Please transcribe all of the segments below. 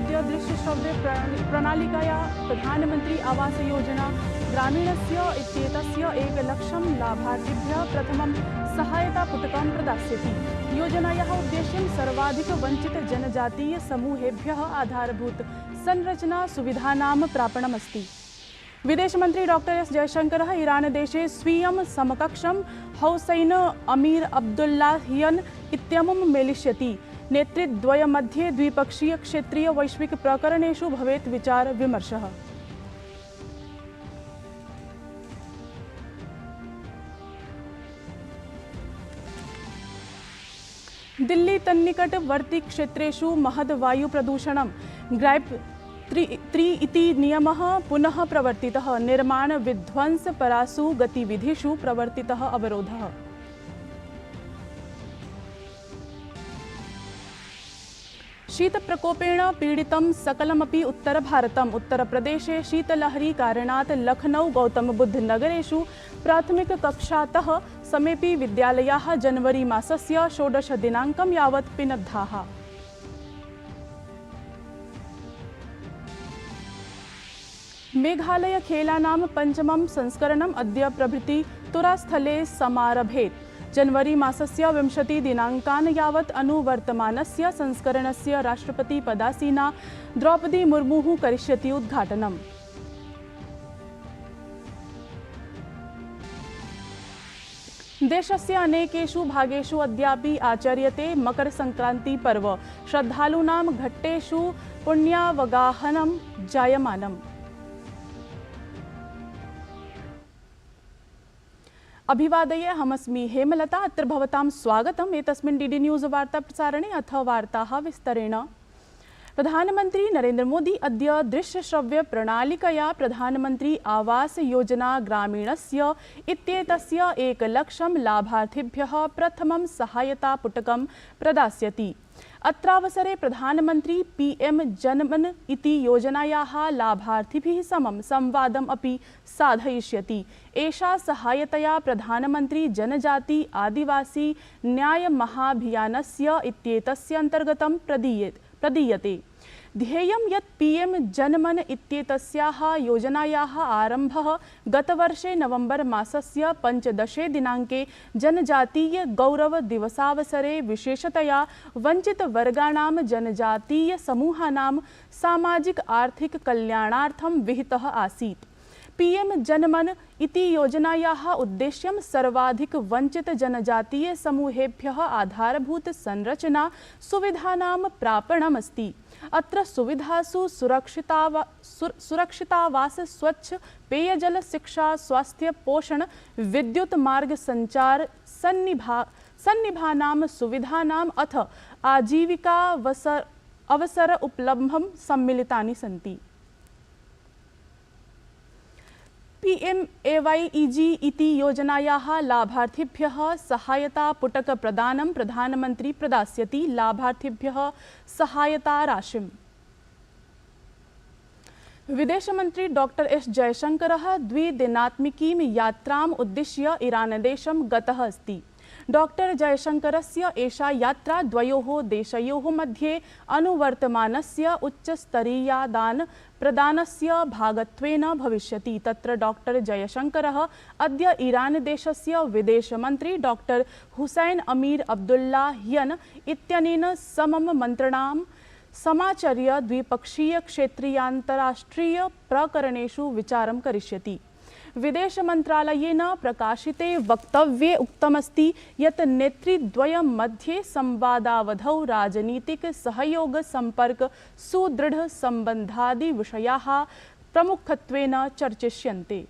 अद्य दृश्यश्रव्य प्रणालिकया प्रधानमंत्री आवास योजना ग्रामीणस्य इत्येतस्य 1 लक्षं लाभार्थिभ्यः प्रथमं सहायतापुटकं प्रदास्यति। योजनायाः उद्देश्यं सर्वाधिक वंचित जनजातीय समूहेभ्यः आधारभूत संरचना सुविधानां प्रापणमस्ति। विदेश मंत्री डॉक्टर एस जयशंकरः ईरान देशे स्वीयं समकक्षं हौसैन अमीर अब्दुल्लाहियन इत्यमुं मेलिष्यति। नेतृद्वयमध्ये द्विपक्षीय क्षेत्रीय वैश्विक प्रकरणेषु भवेत् विचार विमर्शः। दिल्ली तन्निकटवर्ती क्षेत्रेषु महद् वायु प्रदूषणं ग्रैप 3 इति नियमः पुनः प्रवर्तितः। निर्माण विध्वंस परासु गतिविधिषु प्रवर्तितः अवरोधः। शीतप्रकोपेण पीडितं सकलमपि उत्तरभारतम्। उत्तरप्रदेशे शीतलहरी कारणात् लखनऊ गौतमबुद्ध नगरेषु प्राथमिककक्षातः समेऽपि विद्यालयाः जनवरी मासस्य 16 दिनाङ्कं यावत् पिनद्धाः। मेघालय खेलानां पञ्चमं संस्करणम् अद्य प्रभृति तुरास्थले समारभेत्। जनवरी मासस्य 20 दिनाङ्कान् यावत् अनुवर्तमानस्य संस्करणस्य राष्ट्रपतिपदासीना द्रौपदी मुर्मुः करिष्यति उद्घाटनम्। देशस्य अनेकेषु भागेषु अद्यापि आचर्यते मकरसंक्रान्ति पर्व। श्रद्धालूनां घट्टेषु पुण्यावगाहनं जायमानम्। अभिवादये, अहमस्मि हेमलता। अत्र भवतां स्वागतम् एतस्मिन् डीडी न्यूज़ वार्ता प्रसारणे। अथ वार्ताः विस्तरेण। प्रधानमंत्री नरेंद्र मोदी अद्य दृश्यश्रव्य प्रणालिकया प्रधानमंत्री आवास योजना ग्रामीणस्य इत्येतस्य 1 लक्षं लाभार्थिभ्यः प्रथमं सहायतापुटकं प्रदास्यति। अत्रावसरे प्रधानमंत्री पीएम जनमन इति योजनायाः लाभार्थिभिः समं संवादम् अपि साधयिष्यति। एषा सहायतया प्रधानमंत्री जनजाति आदिवासी न्याय महाभियानस्य इत्येतस्य अन्तर्गतं प्रदीयते। ध्येयं यत् पीएम जनमन इत्येतस्याः योजनायाः आरम्भः गतवर्षे नवंबर मासस्य 15 दिनाङ्के जनजातीय गौरव दिवसावसरे विशेषतया वंचितवर्गाणां जनजातीय समूहानां सामाजिक आर्थिक कल्याणार्थं विहितः आसीत्। पीएम जनमन इति योजनायाः उद्देश्यं सर्वाधिक वंचित जनजातीय समूहेभ्यः आधारभूत संरचना सुविधानां प्रापणमस्ति। अत्र सुविधासु सुरक्षितावास, स्वच्छ पेयजल, शिक्षा, स्वास्थ्य, पोषण, विद्युत मार्ग संचार सन्निभानां सुविधानाम् अथ आजीविका अवसर उपलब्धं सम्मिलितानि सन्ति। PMAYEG इति योजनायाः लाभार्थिभ्यः सहायतापुटकप्रदानं प्रधानमंत्री प्रदास्यति। लाभार्थिभ्यः सहायताराशिम्। विदेशमंत्री डॉक्टर एस जयशंकरः 2 दिनात्मिकीं यात्राम् उद्दिश्य ईरानदेशं गतः अस्ति। डॉक्टर जयशंकरस्य एषा यात्रा द्वयोः देशयोः मध्ये अनुवर्तमानस्य उच्चस्तरीयादान प्रदानस्य भागत्वेन भविष्यति। तत्र डॉक्टर जयशंकरः अद्य ईरान देशस्य विदेशमंत्री डॉक्टर हुसैन अमीर अब्दुल्लाहियन इत्यनेन समं मन्त्रणां समाचर्य द्विपक्षीय क्षेत्रीयान्तराष्ट्रीय प्रकरणेषु विचारं करिष्यति। विदेश मंत्रालयेन प्रकाशिते वक्तव्ये उक्तमस्ति यत् नेतृद्वयं मध्ये संवादावधौ राजनीतिक सहयोग संपर्क सुदृढ संबंधादि विषयाः प्रमुखत्वेन चर्चिष्यन्ते।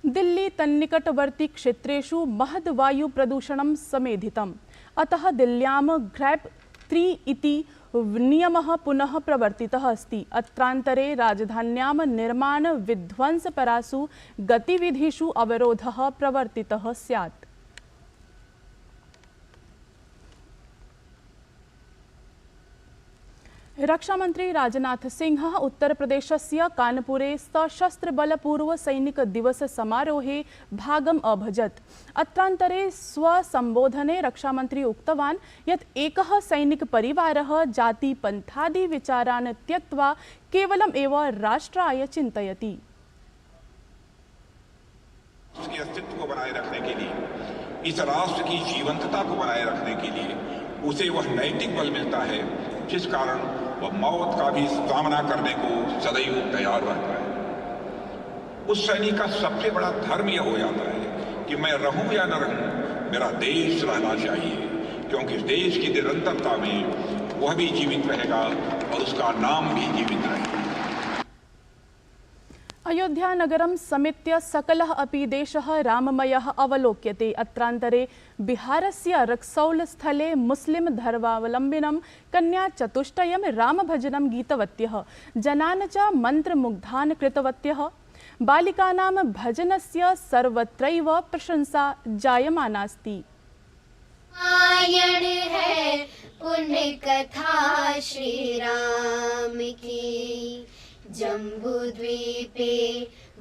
दिल्ली तन्निकटवर्ती क्षेत्रेषु महद् वायु प्रदूषणं समेधितम्। अतः दिल्ल्यां ग्रैप 3 इति नियमः पुनः प्रवर्तितः अस्ति। अत्रान्तरे राजधान्यां निर्माण विध्वंसपरासु गतिविधिषु अवरोधः प्रवर्तितः स्यात्। रक्षामंत्री राजनाथ सिंह उत्तर प्रदेशस्य कानपुरे सशस्त्रबलपूर्वसैनिकदिवससमारोहे भागम् अभजत्। अत्रान्तरे स्वसम्बोधने रक्षामंत्री उक्तवान् यत् एकः सैनिकपरिवारः जातिपन्थादिविचारान् त्यक्त्वा केवलम् एव राष्ट्राय चिन्तयति। उसके अस्तित्व को बनाए रखने के लिए, इस राष्ट्र की जीवंतता को बनाए रखने के लिए उसे वह नैतिक बल मिलता है जिस कारण वह मौत का भी सामना करने को सदैव तैयार रहता है। उस सैनिक का सबसे बड़ा धर्म यह हो जाता है कि मैं रहूं या न रहूं, मेरा देश रहना चाहिए, क्योंकि इस देश की निरंतरता में वह भी जीवित रहेगा और उसका नाम भी जीवित रहेगा। अयोध्या नगरं समेत्य सकलः अपि देशः राममयः अवलोक्यते। अत्रान्तरे बिहारस्य रक्सौल स्थले मुस्लिम धर्मावलम्बिनं कन्या चतुष्टयं रामभजनं गीतवत्यः, जनान् च मन्त्रमुग्धान् कृतवत्यः। बालिकानां भजनस्य सर्वत्रैव प्रशंसा जायमानास्ति। रामायण है पुण्य कथा श्री राम की, जम्बूद्वीपे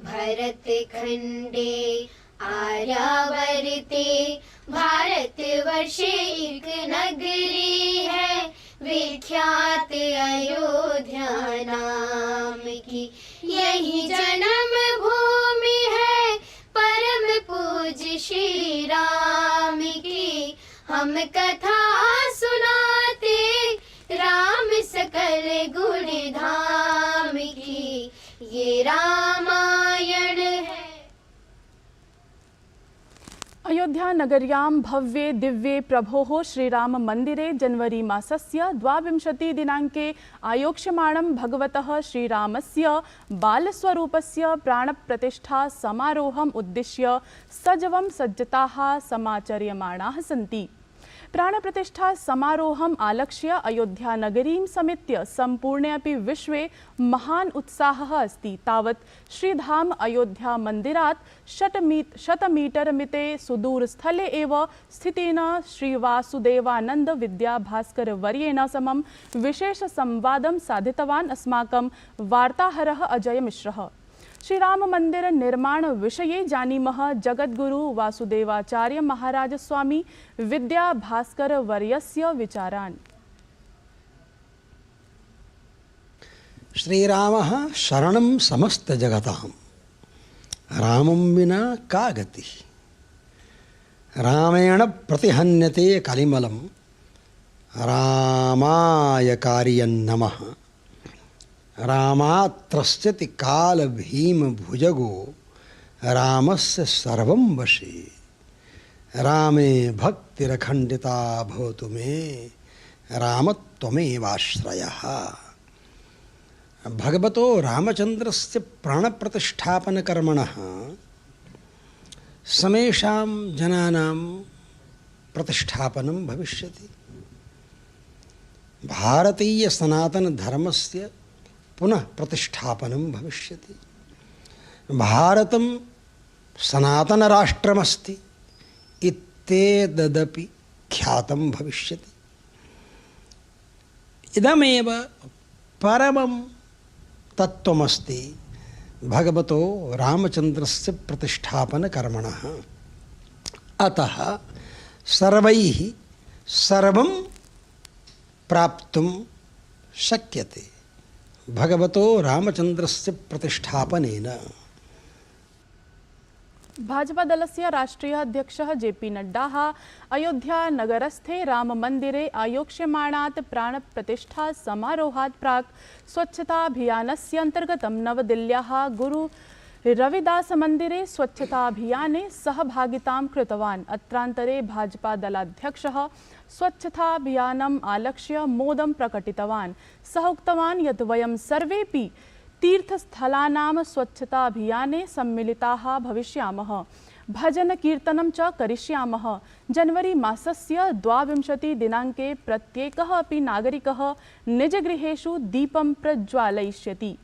भरत खंडे आर्यावर्ते भारतवर्षे एक नगरी है विख्यात अयोध्या नाम की। यही जन्म भूमि है परम पूज्य श्री राम की। हम कथा सुनाते राम सकल गुण धाम की, ये रामायण है। अयोध्या नगर्यां भव्ये दिव्ये प्रभोः श्रीराम मन्दिरे जनवरी मासस्य 22 दिनाङ्के आयोक्ष्यमाणं भगवतः श्रीरामस्य बालस्वरूपस्य प्राणप्रतिष्ठा समारोहम् उद्दिश्य सजवं सज्जताः समाचर्यमाणाः सन्ति। प्राणप्रतिष्ठा समारोहम् आलक्ष्य अयोध्या नगरीं समेत्य सम्पूर्णे अपि विश्वे महान् उत्साहः अस्ति। तावत् श्रीधाम अयोध्या मन्दिरात् 100 मीटर मिते सुदूरस्थले एव स्थितेन श्रीवासुदेवानन्द विद्याभास्कर वर्येण समं विशेषसंवादं साधितवान् अस्माकं वार्ताहरः अजय मिश्रः। श्रीराम मंदिर निर्माण विषये जानीमः जगद्गुरु वासुदेवाचार्य महाराज स्वामी विद्याभास्कर वर्यस्य विचारान्। श्रीरामः शरणं समस्त जगतां, रामं विना का गतिः। रामेण प्रतिहन्यते कलिमलं, रामाय कार्यं नमः। रामात्रस्यति काल भीम भुजगो, रामस्य सर्वं वशे। रामे भक्तिरखण्डिता भवतु मे, रामत्वमेवाश्रयः। भगवतो रामचन्द्रस्य प्राणप्रतिष्ठापनकर्मणः समेषां जनानां प्रतिष्ठापनं भविष्यति। भारतीय सनातन धर्मस्य पुनः प्रतिष्ठापनं भविष्यति। भारतं सनातन राष्ट्रमस्ति इत्येतदपि ख्यातं भविष्यति। इदमेव परमं तत्त्वमस्ति भगवतो रामचन्द्रस्य प्रतिष्ठापनकर्मणः। अतः सर्वैः सर्वं प्राप्तुं शक्यते भगवतो रामचन्द्रस्य प्रतिष्ठापनेन। भाजपा दलस्य राष्ट्रीय अध्यक्षः जेपी नड्डाः अयोध्या नगरस्थे राममन्दिरे आयोक्ष्यमाणात् प्राणप्रतिष्ठा समारोहात् प्राक् स्वच्छताभियानस्य अन्तर्गतं नवदिल्ल्याः गुरु रविदास मन्दिरे स्वच्छताभियाने सहभागितां कृतवान्। अत्रान्तरे भाजपा दलाध्यक्षः स्वच्छताभियानम् आलक्ष्य मोदं प्रकटितवान्। सः उक्तवान् यत् वयं सर्वेपि तीर्थस्थलानां स्वच्छताभियाने सम्मिलिताः भविष्यामः, भजन कीर्तनं च करिष्यामः। जनवरी मासस्य 22 दिनाङ्के प्रत्येकः अपि नागरिकः निजगृहेषु दीपं प्रज्वालयिष्यति।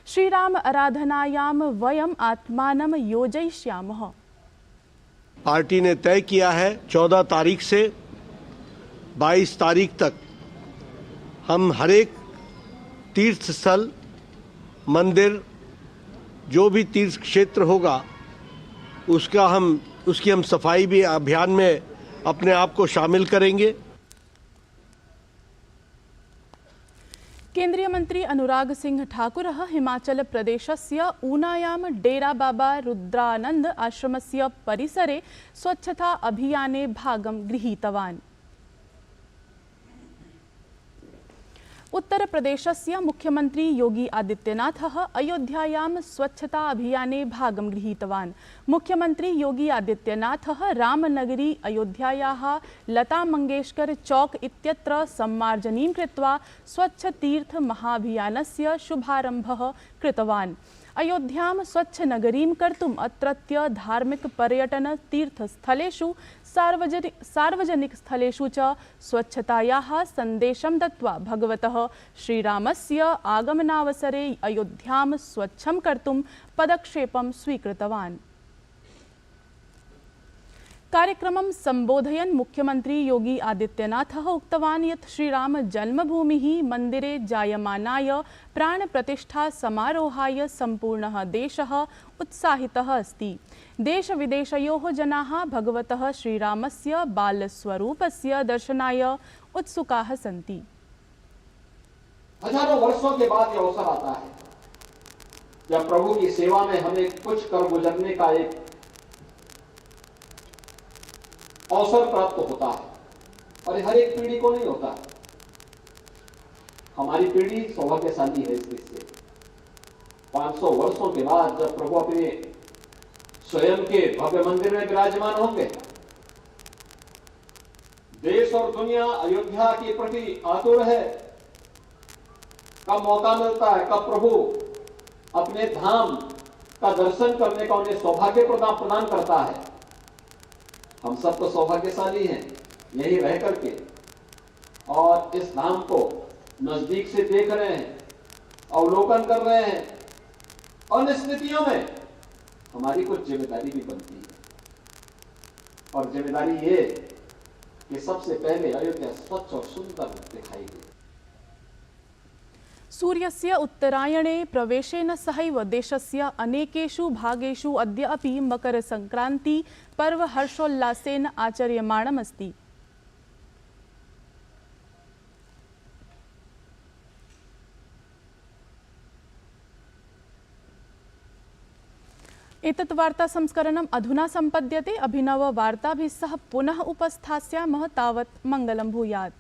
श्रीराम आराधनायां वयम् आत्मानं योजयिष्यामः। पार्टी ने तय किया है 14 तारीख से 22 तारीख तक हम हर एक तीर्थ स्थल, मंदिर, जो भी तीर्थ क्षेत्र होगा उसकी हम सफाई भी अभियान में अपने आप को शामिल करेंगे। केंद्रीय मंत्री अनुराग सिंह ठाकुरः हिमाचल प्रदेशस्य ऊनायां डेरा बाबा रुद्रानंद आश्रमस्य परिसरे स्वच्छता अभियाने भागं गृहीतवान्। उत्तर प्रदेशस्य मुख्यमंत्री योगी आदित्यनाथः अयोध्यायां स्वच्छता अभियाने भागं गृहीतवान्। मुख्यमंत्री योगी आदित्यनाथः रामनगरी अयोध्यायाः लता मंगेशकर चौक इत्यत्र सम्मार्जनीं कृत्वा स्वच्छ तीर्थ महाभियानस्य शुभारम्भः कृतवान्। अयोध्यां स्वच्छ नगरीं कर्तुम् अत्रत्य धार्मिक पर्यटन तीर्थस्थलेषु सार्वजनिक स्थलेषु च स्वच्छतायाः सन्देशं दत्त्वा भगवतः श्रीरामस्य आगमनावसरे अयोध्यां स्वच्छं कर्तुं पदक्षेपं स्वीकृतवान्। कार्यक्रमं संबोधयन् मुख्यमंत्री योगी आदित्यनाथः उक्तवान् यत् श्रीराम जन्मभूमिः मन्दिरे जायमानाय प्राणप्रतिष्ठा समारोहाय सम्पूर्णः देशः उत्साहितः अस्ति। देशविदेशयोः जनाः भगवतः श्रीरामस्य बालस्वरूपस्य दर्शनाय उत्सुकाः सन्ति। हजारों वर्षों के बाद यह अवसर आता है जब प्रभु की सेवा में हमें कुछ कर गुजरने का एक अवसर प्राप्त होता है और हर एक पीढ़ी को नहीं होता। हमारी पीढ़ी सौभाग्यशाली है इससे 500 वर्षों के बाद जब प्रभु अपने स्वयं के भव्य मंदिर में विराजमान होंगे, देश और दुनिया अयोध्या के प्रति आतुर है। कब मौका मिलता है, कब प्रभु अपने धाम का दर्शन करने का उन्हें सौभाग्य प्रदान करता है। हम सब तो सौभाग्यशाली हैं यही रह करके और इस धाम को नजदीक से देख रहे हैं, अवलोकन कर रहे हैं और इन स्थितियों में हमारी कुछ जिम्मेदारी भी बनती है और जिम्मेदारी ये कि सबसे पहले अयोध्या स्वच्छ और सुंदर दिखाई दे। सूर्यस्य उत्तरायणे प्रवेशेन सहैव देशस्य अनेकेषु भागेषु अद्य अपि मकरसंक्रांति पर्व हर्षोल्लासेन आचर्यमाणमस्ति। एतत् वार्ता संस्करणम् अधुना सम्पद्यते। अभिनव वार्ताभिः सह पुनः उपस्थास्यामः। तावत् मङ्गलं भूयात्।